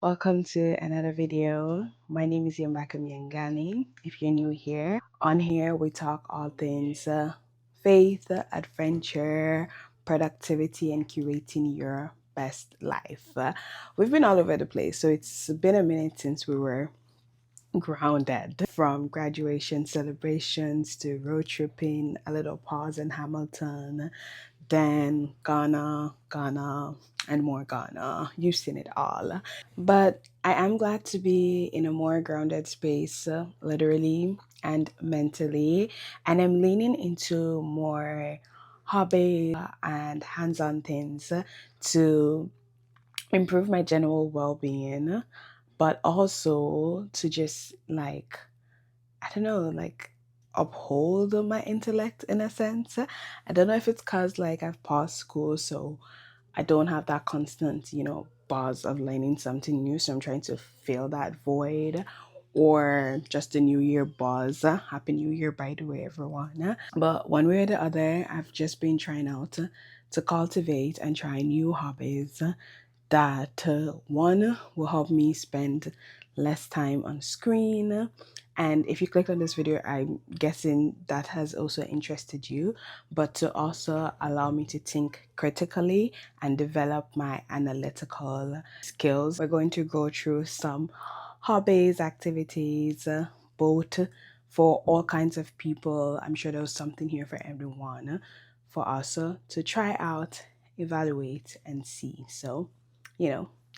welcome to another video. My name is Yambaka Myangani. If you're new here, on here we talk all things faith, adventure, productivity, and curating your best life. We've been all over the place, so it's been a minute since we were grounded, from graduation celebrations to road tripping, a little pause in Hamilton, then Ghana, and more Ghana. You've seen it all. But I am glad to be in a more grounded space, literally and mentally. And I'm leaning into more hobby and hands on things to improve my general well being, but also to just I don't know, uphold my intellect in a sense. I don't know if it's because I've paused school, so I don't have that constant, buzz of learning something new. So I'm trying to fill that void, or just a new year buzz. Happy New Year, by the way, everyone. But one way or the other, I've just been trying out to cultivate and try new hobbies that one will help me spend less time on screen. And if you clicked on this video, I'm guessing that has also interested you, but to also allow me to think critically and develop my analytical skills. We're going to go through some hobbies, activities, both for all kinds of people. I'm sure there's something here for everyone for us to try out, evaluate, and see. So,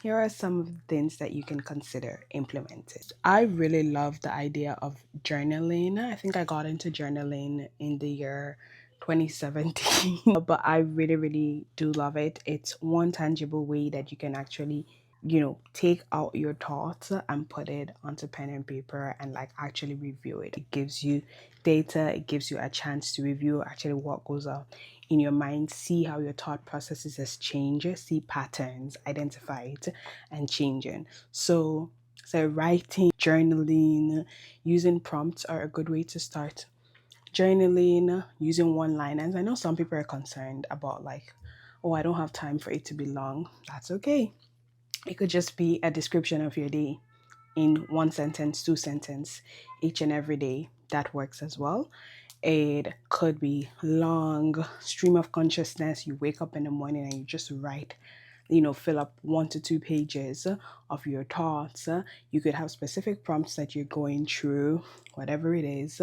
here are some of the things that you can consider implementing. I really love the idea of journaling. I think I got into journaling in the year 2017, but I really, really do love it. It's one tangible way that you can actually take out your thoughts and put it onto pen and paper and actually review it. It gives you data, it gives you a chance to review actually what goes on in your mind, see how your thought processes has changed, see patterns, identify it, and changing. So writing, journaling, using prompts are a good way to start. Journaling, using one liners. I know some people are concerned about oh, I don't have time for it to be long. That's okay. It could just be a description of your day in one sentence, two sentence, each and every day. That works as well. It could be long stream of consciousness. You wake up in the morning and you just write, fill up 1 to 2 pages of your thoughts. You could have specific prompts that you're going through, whatever it is.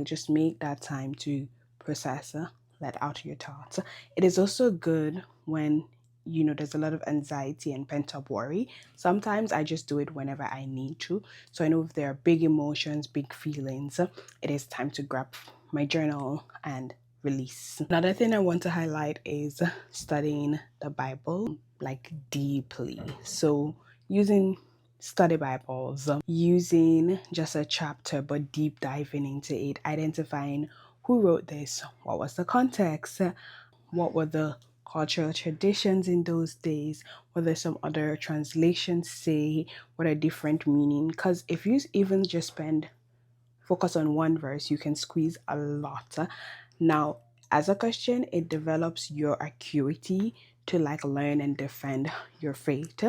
Just make that time to process, let out your thoughts. It is also good when there's a lot of anxiety and pent-up worry. Sometimes I just do it whenever I need to. So I know if there are big emotions, big feelings, it is time to grab my journal and release. Another thing I want to highlight is studying the Bible deeply. So using study Bibles, using just a chapter but deep diving into it, identifying who wrote this, what was the context, what were the cultural traditions in those days, whether some other translations say, what are different meaning. Because if you even just focus on one verse, you can squeeze a lot. Now, as a Christian, it develops your acuity to learn and defend your faith,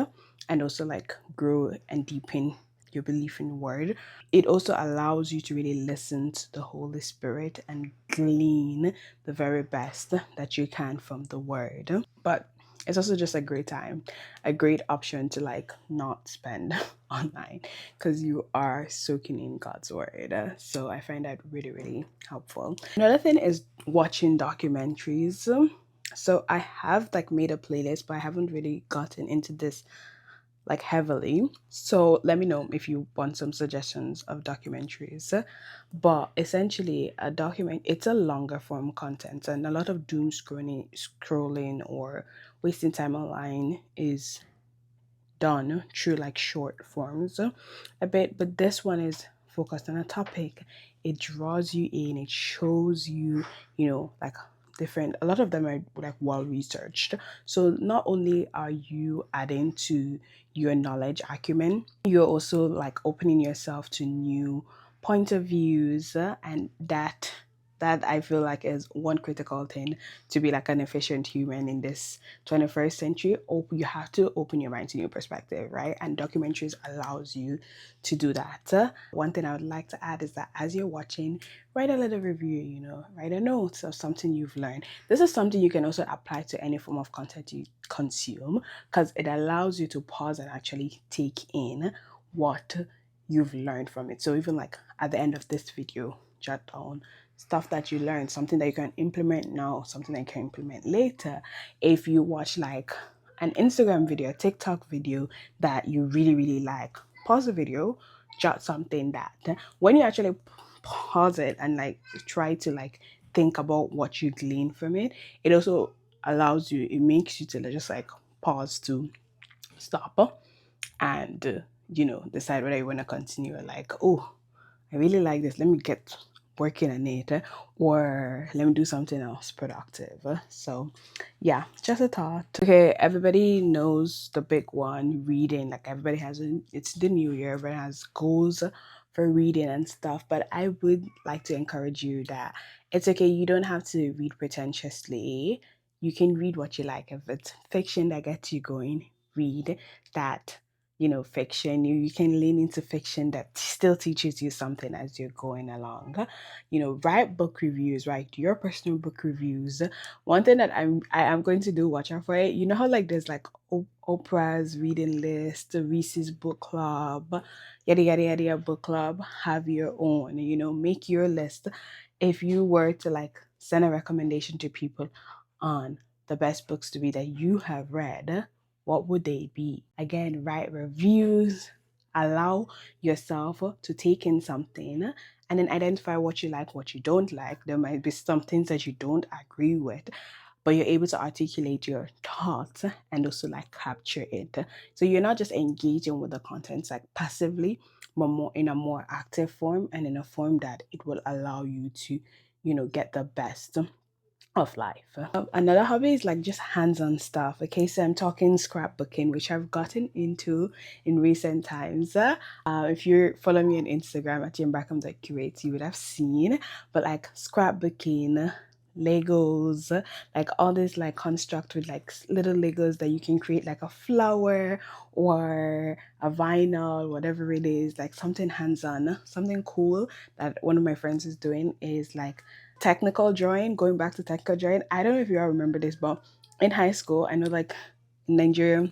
and also grow and deepen your belief in the word. It also allows you to really listen to the Holy Spirit and glean the very best that you can from the word. But it's also just a great time, a great option to not spend online, because you are soaking in God's word. So I find that really, really helpful. Another thing is watching documentaries. So I have made a playlist, but I haven't really gotten into this heavily. So let me know if you want some suggestions of documentaries. But essentially, a document, it's a longer form content, and a lot of doom scrolling or wasting time online is done through short forms a bit. But this one is focused on a topic. It draws you in, it shows you, different, a lot of them are well researched. So not only are you adding to your knowledge acumen, you're also opening yourself to new point of views, and that That I feel like is one critical thing to be like an efficient human in this 21st century. You have to open your mind to new perspective, right? And documentaries allows you to do that. One thing I would like to add is that as you're watching, write a little review, write a note of something you've learned. This is something you can also apply to any form of content you consume, because it allows you to pause and actually take in what you've learned from it. So even like at the end of this video, jot down stuff that you learned, something that you can implement now, something that you can implement later. If you watch like an Instagram video, a TikTok video that you really, really like, pause the video, jot something that when you actually pause it and like try to like think about what you glean from it, it also allows you, it makes you to just like pause to stop and decide whether you want to continue or like, oh, I really like this, let me get working on it, or let me do something else productive. So yeah, just a thought. Okay, everybody knows the big one, reading. Like everybody has it's the new year, everybody has goals for reading and stuff, but I would like to encourage you that it's okay, you don't have to read pretentiously. You can read what you like. If it's fiction that gets you going, read that. Fiction, you can lean into fiction that still teaches you something as you're going along. Write book reviews, write your personal book reviews. One thing that I am going to do, watch out for it, how like there's like Oprah's reading list, Reese's book club, yada yada yada book club. Have your own, make your list. If you were to like send a recommendation to people on the best books to read that you have read, what would they be? Again, write reviews, allow yourself to take in something, and then identify what you like, what you don't like. There might be some things that you don't agree with, but you're able to articulate your thoughts and also like capture it. So you're not just engaging with the content like passively, but more in a more active form, and in a form that it will allow you to, get the best of life. Another hobby is like just hands-on stuff. Okay, so I'm talking scrapbooking, which I've gotten into in recent times. If you're following me on Instagram at jimbrackham.curate, you would have seen. But like scrapbooking, Legos, like all this like construct with like little Legos that you can create like a flower or a vinyl, whatever it is, like something hands-on, something cool that one of my friends is doing is like technical drawing. Going back to technical drawing, I don't know if you all remember this, but in high school, I know like in Nigeria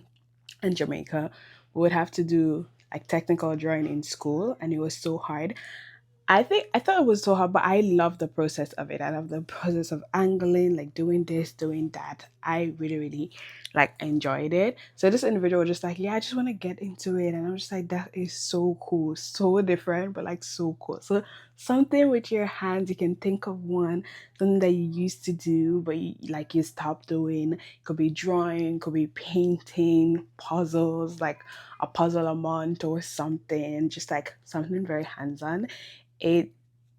and Jamaica, we would have to do like technical drawing in school, and it was so hard. I thought it was so hard, but I love the process of it. I love the process of angling, like doing this, doing that. I really, really like enjoyed it. So this individual was just like, yeah, I just want to get into it. And I'm just like, that is so cool. So different, but like so cool. So something with your hands, you can think of one, something that you used to do, but you stopped doing. It could be drawing, could be painting, puzzles, like a puzzle a month or something, just like something very hands-on. It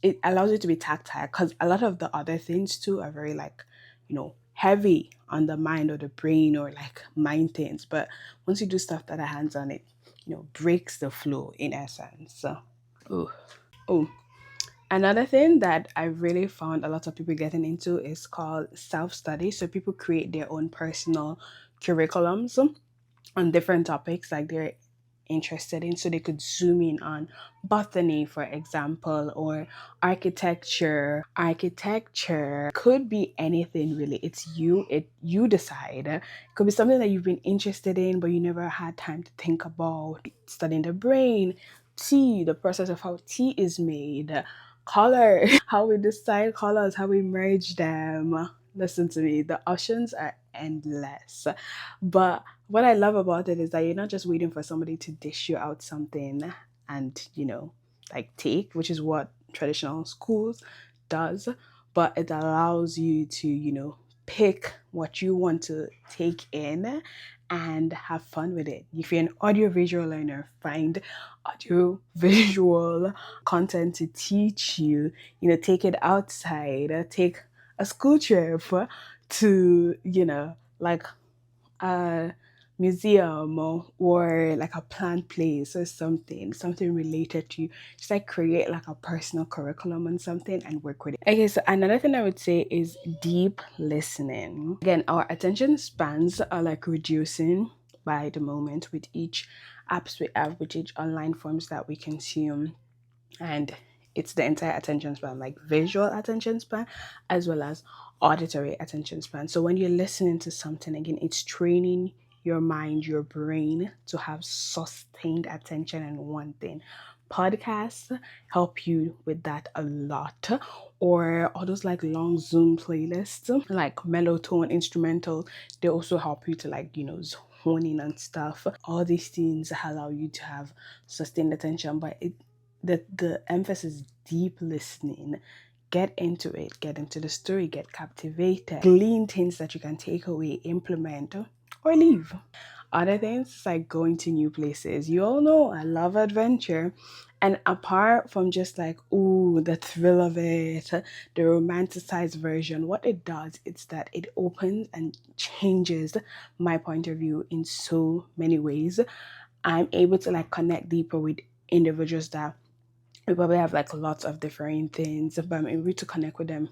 it allows you to be tactile, because a lot of the other things too are very like heavy on the mind or the brain, or like mind things. But once you do stuff that are hands on, it breaks the flow in essence. So oh, oh, another thing that I really found a lot of people getting into is called self-study. So people create their own personal curriculums on different topics like they're interested in. So they could zoom in on botany, for example, or architecture. Could be anything really. It's you decide. It could be something that you've been interested in but you never had time to think about. Studying the brain, tea, the process of how tea is made, color, how we decide colors, how we merge them. Listen to me, the options are endless. But what I love about it is that you're not just waiting for somebody to dish you out something and, like take, which is what traditional schools does, but it allows you to, pick what you want to take in and have fun with it. If you're an audio-visual learner, find audio-visual content to teach you, take it outside, take a school trip to, like uh museum or like a plant place or something related to you. Just like create like a personal curriculum on something and work with it. Okay, so another thing I would say is deep listening. Again, our attention spans are like reducing by the moment with each apps we have, with each online forms that we consume, and it's the entire attention span, like visual attention span as well as auditory attention span. So when you're listening to something, again, it's training your mind, your brain to have sustained attention in one thing. Podcasts help you with that a lot, or all those like long Zoom playlists like mellow-tone instrumental, they also help you to like, hone in on stuff. All these things allow you to have sustained attention, but the emphasis, deep listening. Get into it, get into the story, get captivated, glean things that you can take away, implement, or leave. Other things like going to new places. You all know I love adventure. And apart from just like, ooh, the thrill of it, the romanticized version, what it does is that it opens and changes my point of view in so many ways. I'm able to like connect deeper with individuals that we probably have like lots of different things, but I'm able to connect with them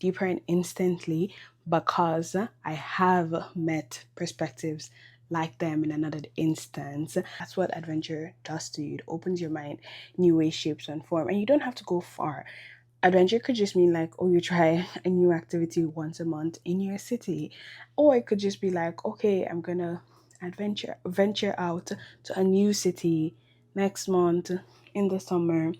deeper and instantly because I have met perspectives like them in another instance. That's what adventure does to you. It opens your mind, new ways, shapes, and form, and you don't have to go far. Adventure could just mean like, oh, you try a new activity once a month in your city, or it could just be like, okay, I'm gonna venture out to a new city next month in the summer.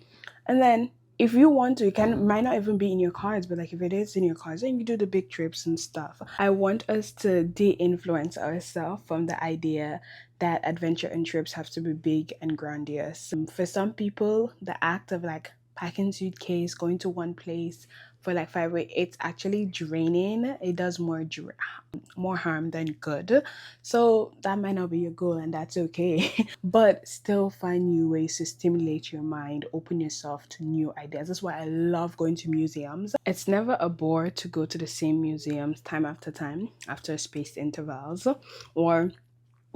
And then if you want to, it can might not even be in your cards, but like if it is in your cards, then you do the big trips and stuff. I want us to de-influence ourselves from the idea that adventure and trips have to be big and grandiose. For some people, the act of like packing suitcase, going to one place for like 5 weeks, it's actually draining. It does more harm than good. So that might not be your goal, and that's okay. But still find new ways to stimulate your mind, open yourself to new ideas. That's why I love going to museums. It's never a bore to go to the same museums time after time after spaced intervals, or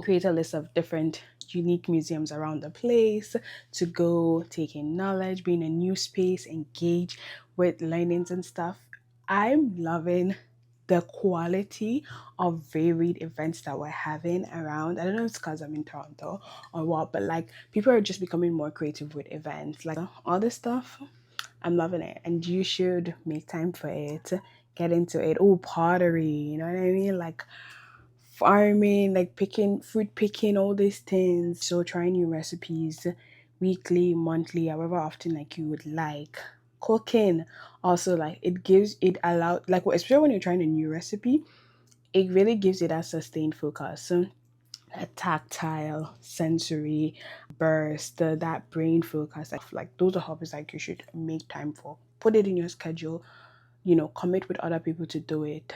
create a list of different unique museums around the place to go take in knowledge, be in a new space, engage with learnings and stuff. I'm loving the quality of varied events that we're having around. I don't know if it's because I'm in Toronto or what, but like people are just becoming more creative with events. Like all this stuff, I'm loving it. And you should make time for it. Get into it. Oh, pottery, you know what I mean? Like farming, like picking, fruit picking, all these things. So trying new recipes weekly, monthly, however often like you would like. Cooking also, like it allows like especially when you're trying a new recipe, it really gives you that sustained focus. So a tactile, sensory burst, that brain focus, like those are hobbies like you should make time for. Put it in your schedule, commit with other people to do it,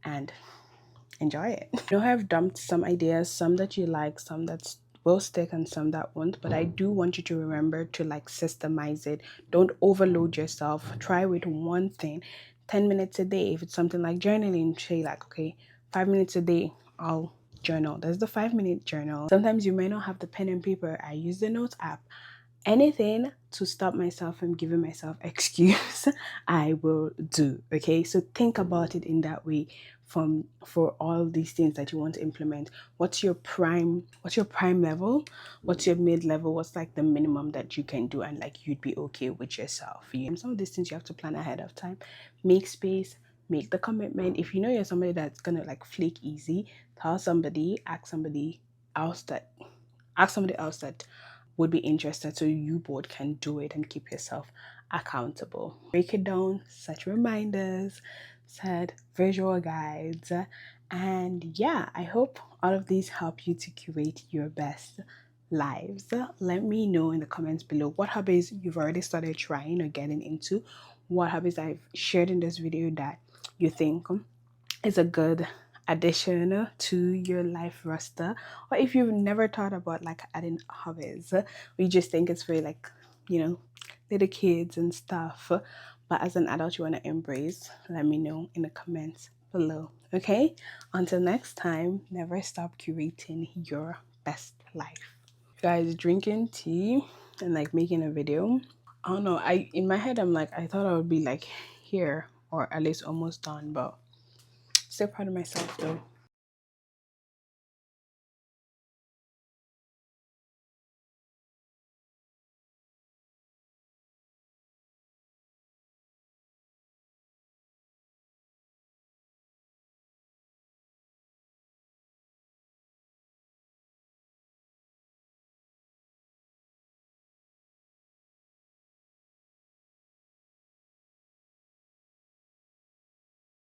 and enjoy it. I know I've dumped some ideas, some that you like, some that will stick and some that won't, but I do want you to remember to like systemize it. Don't overload yourself. Try with one thing, 10 minutes a day. If it's something like journaling, say like, okay, 5 minutes a day, I'll journal. There's the 5 minute journal. Sometimes you may not have the pen and paper. I use the notes app. Anything to stop myself from giving myself excuse, I will do. Okay, so think about it in that way. For all these things that you want to implement, what's your prime level, what's your mid level, what's like the minimum that you can do and like you'd be okay with yourself. Some of these things you have to plan ahead of time. Make space, make the commitment. If you know you're somebody that's gonna like flake easy, tell somebody, ask somebody else that would be interested so you both can do it and keep yourself accountable. Break it down, set reminders, set visual guides, and yeah, I hope all of these help you to curate your best lives. Let me know in the comments below what hobbies you've already started trying or getting into, what hobbies I've shared in this video that you think is a good addition to your life roster, or if you've never thought about like adding hobbies, we just think it's for like little kids and stuff, but as an adult you want to embrace, let me know in the comments below. Okay? Until next time, never stop curating your best life. Guys, drinking tea and like making a video. I don't know. I in my head I'm like I thought I would be like here or at least almost done, but still proud of myself though.